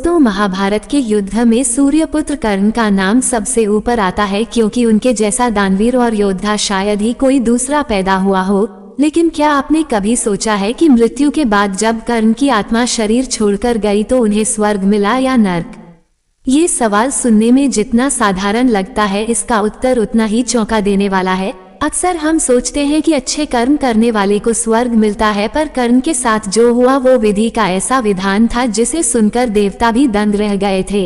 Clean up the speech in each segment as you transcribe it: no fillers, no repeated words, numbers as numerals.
दोस्तों, महाभारत के युद्ध में सूर्यपुत्र कर्ण का नाम सबसे ऊपर आता है क्योंकि उनके जैसा दानवीर और योद्धा शायद ही कोई दूसरा पैदा हुआ हो। लेकिन क्या आपने कभी सोचा है कि मृत्यु के बाद जब कर्ण की आत्मा शरीर छोड़कर गई तो उन्हें स्वर्ग मिला या नर्क? ये सवाल सुनने में जितना साधारण लगता है, इसका उत्तर उतना ही चौंका देने वाला है। अक्सर हम सोचते हैं कि अच्छे कर्म करने वाले को स्वर्ग मिलता है, पर कर्ण के साथ जो हुआ वो विधि का ऐसा विधान था जिसे सुनकर देवता भी दंग रह गए थे।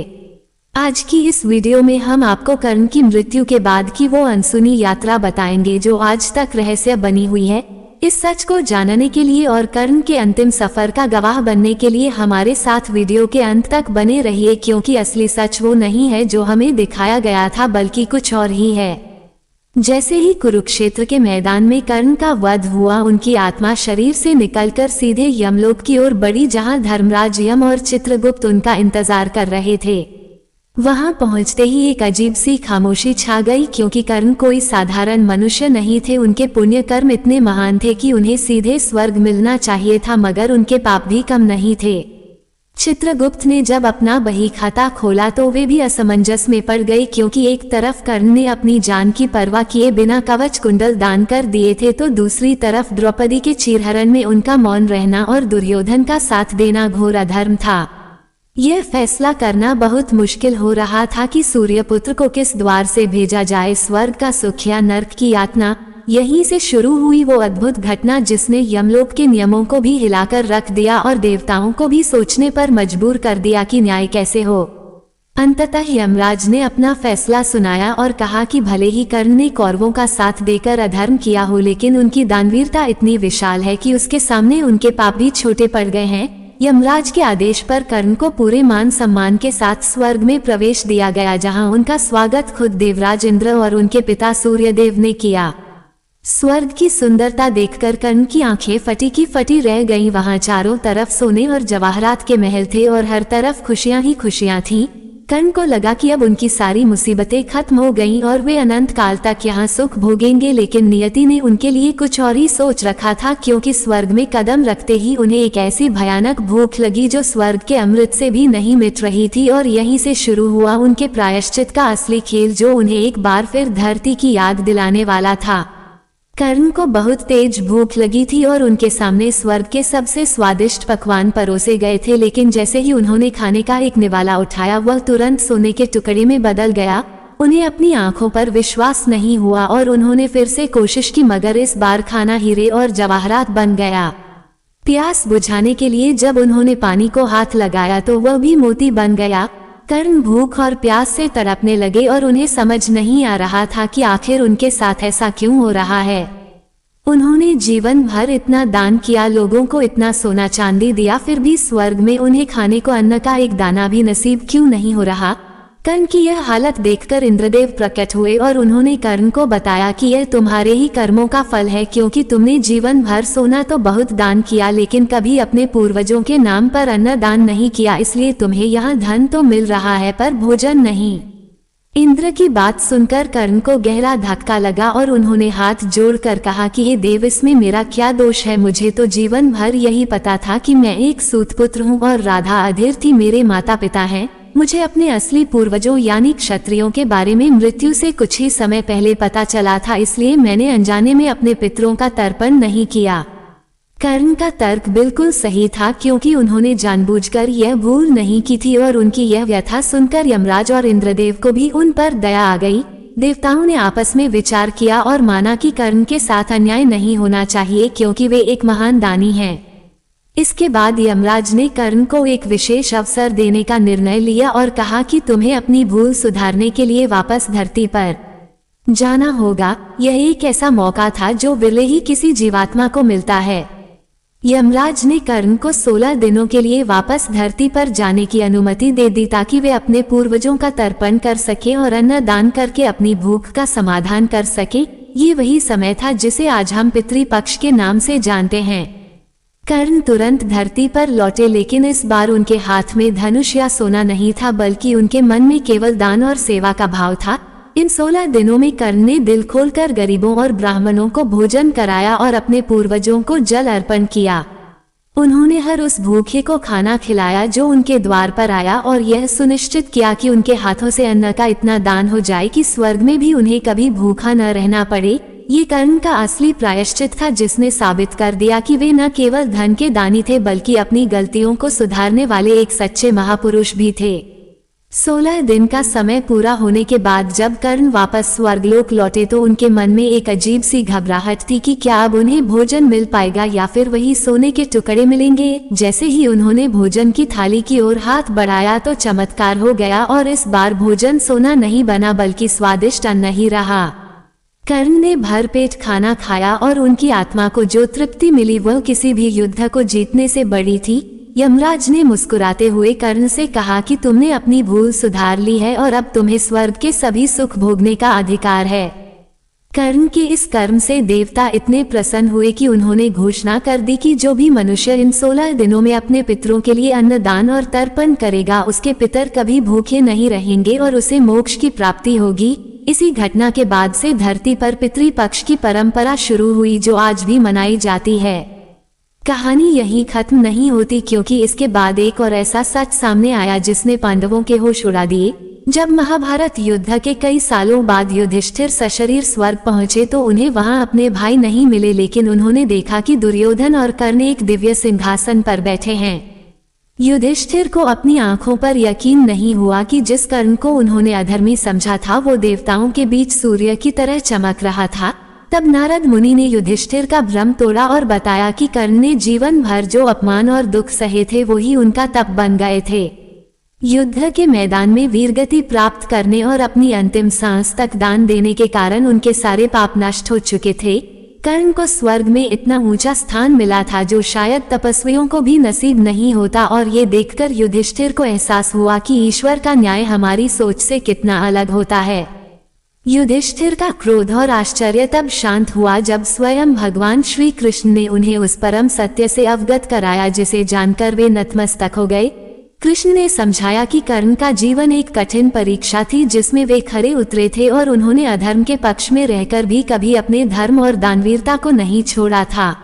आज की इस वीडियो में हम आपको कर्ण की मृत्यु के बाद की वो अनसुनी यात्रा बताएंगे जो आज तक रहस्य बनी हुई है। इस सच को जानने के लिए और कर्ण के अंतिम सफर का गवाह बनने के लिए हमारे साथ वीडियो के अंत तक बने रहिए, क्योंकि असली सच वो नहीं है जो हमें दिखाया गया था, बल्कि कुछ और ही है। जैसे ही कुरुक्षेत्र के मैदान में कर्ण का वध हुआ, उनकी आत्मा शरीर से निकलकर सीधे यमलोक की ओर बढ़ी, जहां धर्मराज यम और चित्रगुप्त उनका इंतजार कर रहे थे। वहां पहुंचते ही एक अजीब सी खामोशी छा गई, क्योंकि कर्ण कोई साधारण मनुष्य नहीं थे। उनके पुण्य कर्म इतने महान थे कि उन्हें सीधे स्वर्ग मिलना चाहिए था, मगर उनके पाप भी कम नहीं थे। चित्रगुप्त ने जब अपना बही खाता खोला तो वे भी असमंजस में पड़ गए, क्योंकि एक तरफ कर्ण ने अपनी जान की परवाह किए बिना कवच कुंडल दान कर दिए थे, तो दूसरी तरफ द्रौपदी के चीरहरण में उनका मौन रहना और दुर्योधन का साथ देना घोर अधर्म था। यह फैसला करना बहुत मुश्किल हो रहा था कि सूर्यपुत्र को किस द्वार से भेजा जाए, स्वर्ग का सुख या नर्क की यातना। यहीं से शुरू हुई वो अद्भुत घटना जिसने यमलोक के नियमों को भी हिलाकर रख दिया और देवताओं को भी सोचने पर मजबूर कर दिया कि न्याय कैसे हो। अंततः यमराज ने अपना फैसला सुनाया और कहा कि भले ही कर्ण ने कौरवों का साथ देकर अधर्म किया हो, लेकिन उनकी दानवीरता इतनी विशाल है कि उसके सामने उनके पाप भी छोटे पड़ गए हैं। यमराज के आदेश पर कर्ण को पूरे मान सम्मान के साथ स्वर्ग में प्रवेश दिया गया, जहां उनका स्वागत खुद देवराज इंद्र और उनके पिता सूर्यदेव ने किया। स्वर्ग की सुंदरता देखकर कर्ण की आंखें फटी की फटी रह गईं। वहां चारों तरफ सोने और जवाहरात के महल थे और हर तरफ खुशियां ही खुशियां थीं। कर्ण को लगा कि अब उनकी सारी मुसीबतें खत्म हो गईं और वे अनंत काल तक यहाँ सुख भोगेंगे। लेकिन नियति ने उनके लिए कुछ और ही सोच रखा था, क्योंकि स्वर्ग में कदम रखते ही उन्हें एक ऐसी भयानक भूख लगी जो स्वर्ग के अमृत से भी नहीं मिट रही थी। और यहीं से शुरू हुआ उनके प्रायश्चित का असली खेल, जो उन्हें एक बार फिर धरती की याद दिलाने वाला था। कर्ण को बहुत तेज भूख लगी थी और उनके सामने स्वर्ग के सबसे स्वादिष्ट पकवान परोसे गए थे, लेकिन जैसे ही उन्होंने खाने का एक निवाला उठाया, वह तुरंत सोने के टुकड़े में बदल गया। उन्हें अपनी आंखों पर विश्वास नहीं हुआ और उन्होंने फिर से कोशिश की, मगर इस बार खाना हीरे और जवाहरात बन गया। प्यास बुझाने के लिए जब उन्होंने पानी को हाथ लगाया तो वह भी मोती बन गया। कर्ण भूख और प्यास से तड़पने लगे और उन्हें समझ नहीं आ रहा था कि आखिर उनके साथ ऐसा क्यों हो रहा है। उन्होंने जीवन भर इतना दान किया, लोगों को इतना सोना चांदी दिया, फिर भी स्वर्ग में उन्हें खाने को अन्न का एक दाना भी नसीब क्यों नहीं हो रहा। कर्ण की यह हालत देखकर इंद्रदेव प्रकट हुए और उन्होंने कर्ण को बताया कि यह तुम्हारे ही कर्मों का फल है, क्योंकि तुमने जीवन भर सोना तो बहुत दान किया, लेकिन कभी अपने पूर्वजों के नाम पर अन्न दान नहीं किया, इसलिए तुम्हें यहाँ धन तो मिल रहा है पर भोजन नहीं। इंद्र की बात सुनकर कर्ण को गहरा धक्का लगा और उन्होंने हाथ जोड़कर कहा कि हे देव, इसमें मेरा क्या दोष है। मुझे तो जीवन भर यही पता था कि मैं एक सूतपुत्र हूँ और राधा अधीर थी मेरे माता पिता हैं। मुझे अपने असली पूर्वजों यानी क्षत्रियों के बारे में मृत्यु से कुछ ही समय पहले पता चला था, इसलिए मैंने अनजाने में अपने पितरों का तर्पण नहीं किया। कर्ण का तर्क बिल्कुल सही था, क्योंकि उन्होंने जानबूझकर यह भूल नहीं की थी और उनकी यह व्यथा सुनकर यमराज और इंद्रदेव को भी उन पर दया आ गई। देवताओं ने आपस में विचार किया और माना कि कर्ण के साथ अन्याय नहीं होना चाहिए, क्योंकि वे एक महान दानी हैं। इसके बाद यमराज ने कर्ण को एक विशेष अवसर देने का निर्णय लिया और कहा कि तुम्हें अपनी भूल सुधारने के लिए वापस धरती पर जाना होगा। यह एक ऐसा मौका था जो विरले ही किसी जीवात्मा को मिलता है। यमराज ने कर्ण को 16 दिनों के लिए वापस धरती पर जाने की अनुमति दे दी, ताकि वे अपने पूर्वजों का तर्पण कर सके और अन्न दान करके अपनी भूख का समाधान कर सके। ये वही समय था जिसे आज हम पितृपक्ष के नाम से जानते हैं। कर्ण तुरंत धरती पर लौटे, लेकिन इस बार उनके हाथ में धनुष या सोना नहीं था, बल्कि उनके मन में केवल दान और सेवा का भाव था। इन 16 दिनों में कर्ण ने दिल खोलकर गरीबों और ब्राह्मणों को भोजन कराया और अपने पूर्वजों को जल अर्पण किया। उन्होंने हर उस भूखे को खाना खिलाया जो उनके द्वार पर आया और यह सुनिश्चित किया कि उनके हाथों से अन्न का इतना दान हो जाए कि स्वर्ग में भी उन्हें कभी भूखा न रहना पड़े। ये कर्ण का असली प्रायश्चित था, जिसने साबित कर दिया कि वे न केवल धन के दानी थे बल्कि अपनी गलतियों को सुधारने वाले एक सच्चे महापुरुष भी थे। 16 दिन का समय पूरा होने के बाद जब कर्ण वापस स्वर्गलोक लौटे तो उनके मन में एक अजीब सी घबराहट थी कि क्या अब उन्हें भोजन मिल पाएगा या फिर वही सोने के टुकड़े मिलेंगे। जैसे ही उन्होंने भोजन की थाली की ओर हाथ बढ़ाया तो चमत्कार हो गया और इस बार भोजन सोना नहीं बना बल्कि स्वादिष्ट अन्न ही रहा। कर्ण ने भरपेट खाना खाया और उनकी आत्मा को जो तृप्ति मिली वह किसी भी युद्ध को जीतने से बड़ी थी। यमराज ने मुस्कुराते हुए कर्ण से कहा कि तुमने अपनी भूल सुधार ली है और अब तुम्हें स्वर्ग के सभी सुख भोगने का अधिकार है। कर्ण के इस कर्म से देवता इतने प्रसन्न हुए कि उन्होंने घोषणा कर दी कि जो भी मनुष्य इन 16 दिनों में अपने पितरों के लिए अन्नदान और तर्पण करेगा उसके पितर कभी भूखे नहीं रहेंगे और उसे मोक्ष की प्राप्ति होगी। इसी घटना के बाद से धरती पर पितृपक्ष की परंपरा शुरू हुई जो आज भी मनाई जाती है। कहानी यहीं खत्म नहीं होती, क्योंकि इसके बाद एक और ऐसा सच सामने आया जिसने पांडवों के होश उड़ा दिए। जब महाभारत युद्ध के कई सालों बाद युधिष्ठिर सशरीर स्वर्ग पहुंचे तो उन्हें वहां अपने भाई नहीं मिले, लेकिन उन्होंने देखा कि दुर्योधन और कर्ण एक दिव्य सिंहासन पर बैठे हैं। युधिष्ठिर को अपनी आंखों पर यकीन नहीं हुआ कि जिस कर्ण को उन्होंने अधर्मी समझा था वो देवताओं के बीच सूर्य की तरह चमक रहा था। तब नारद मुनि ने युधिष्ठिर का भ्रम तोड़ा और बताया कि कर्ण ने जीवन भर जो अपमान और दुख सहे थे वही उनका तप बन गए थे। युद्ध के मैदान में वीरगति प्राप्त करने और अपनी अंतिम सांस तक दान देने के कारण उनके सारे पाप नष्ट हो चुके थे। कर्ण को स्वर्ग में इतना ऊंचा स्थान मिला था जो शायद तपस्वियों को भी नसीब नहीं होता, और ये देखकर युधिष्ठिर को एहसास हुआ कि ईश्वर का न्याय हमारी सोच से कितना अलग होता है। युधिष्ठिर का क्रोध और आश्चर्य तब शांत हुआ जब स्वयं भगवान श्री कृष्ण ने उन्हें उस परम सत्य से अवगत कराया जिसे जानकर वे नतमस्तक हो गए। कृष्ण ने समझाया कि कर्ण का जीवन एक कठिन परीक्षा थी जिसमें वे खरे उतरे थे और उन्होंने अधर्म के पक्ष में रहकर भी कभी अपने धर्म और दानवीरता को नहीं छोड़ा था।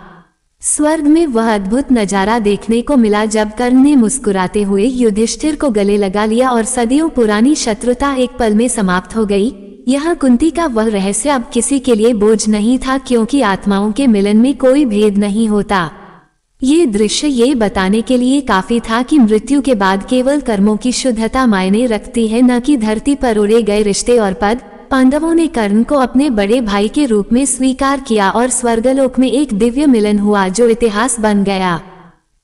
स्वर्ग में वह अद्भुत नजारा देखने को मिला जब कर्ण ने मुस्कुराते हुए युधिष्ठिर को गले लगा लिया और सदियों पुरानी शत्रुता एक पल में समाप्त हो गई। यह कुंती का वह रहस्य अब किसी के लिए बोझ नहीं था, क्योंकि आत्माओं के मिलन में कोई भेद नहीं होता। ये दृश्य ये बताने के लिए काफी था कि मृत्यु के बाद केवल कर्मों की शुद्धता मायने रखती है, न कि धरती पर उड़े गए रिश्ते और पद। पांडवों ने कर्ण को अपने बड़े भाई के रूप में स्वीकार किया और स्वर्गलोक में एक दिव्य मिलन हुआ जो इतिहास बन गया।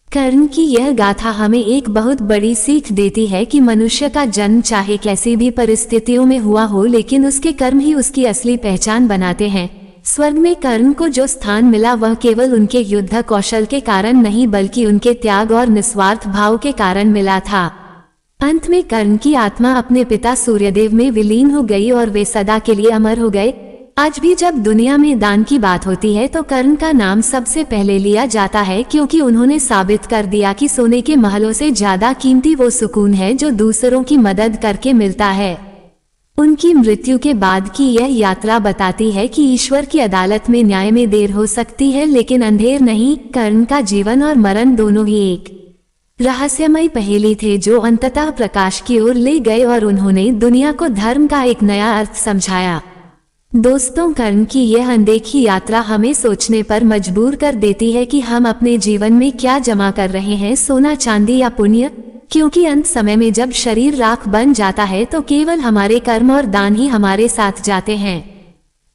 कर्ण की यह गाथा हमें एक बहुत बड़ी सीख देती है कि मनुष्य का जन्म चाहे कैसी भी परिस्थितियों में हुआ हो, लेकिन उसके कर्म ही उसकी असली पहचान बनाते हैं। स्वर्ग में कर्ण को जो स्थान मिला वह केवल उनके युद्ध कौशल के कारण नहीं बल्कि उनके त्याग और निस्वार्थ भाव के कारण मिला था। अंत में कर्ण की आत्मा अपने पिता सूर्यदेव में विलीन हो गई और वे सदा के लिए अमर हो गए। आज भी जब दुनिया में दान की बात होती है तो कर्ण का नाम सबसे पहले लिया जाता है, क्योंकि उन्होंने साबित कर दिया कि सोने के महलों से ज्यादा कीमती वो सुकून है जो दूसरों की मदद करके मिलता है। उनकी मृत्यु के बाद की यह यात्रा बताती है कि ईश्वर की अदालत में न्याय में देर हो सकती है लेकिन अंधेर नहीं। कर्ण का जीवन और मरण दोनों ही एक रहस्यमय पहेली थे जो अंततः प्रकाश की ओर ले गए और उन्होंने दुनिया को धर्म का एक नया अर्थ समझाया। दोस्तों, कर्ण की यह अनदेखी यात्रा हमें सोचने पर मजबूर कर देती है कि हम अपने जीवन में क्या जमा कर रहे हैं, सोना चांदी या पुण्य, क्योंकि अंत समय में जब शरीर राख बन जाता है तो केवल हमारे कर्म और दान ही हमारे साथ जाते हैं।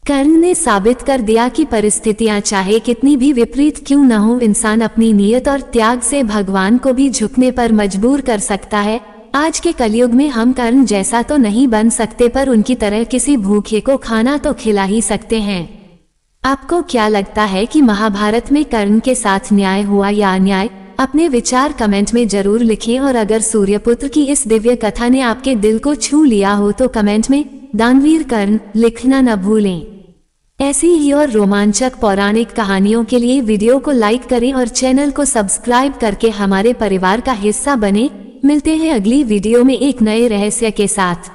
कर्ण ने साबित कर दिया कि परिस्थितियां चाहे कितनी भी विपरीत क्यों न हो, इंसान अपनी नियत और त्याग से भगवान को भी झुकने पर मजबूर कर सकता है। आज के कलयुग में हम कर्ण जैसा तो नहीं बन सकते, पर उनकी तरह किसी भूखे को खाना तो खिला ही सकते हैं। आपको क्या लगता है कि महाभारत में कर्ण के साथ न्याय हुआ या अन्याय? अपने विचार कमेंट में जरूर लिखें, और अगर सूर्यपुत्र की इस दिव्य कथा ने आपके दिल को छू लिया हो तो कमेंट में दानवीर कर्ण लिखना न भूलें। ऐसी ही और रोमांचक पौराणिक कहानियों के लिए वीडियो को लाइक करें और चैनल को सब्सक्राइब करके हमारे परिवार का हिस्सा बने। मिलते हैं अगली वीडियो में एक नए रहस्य के साथ।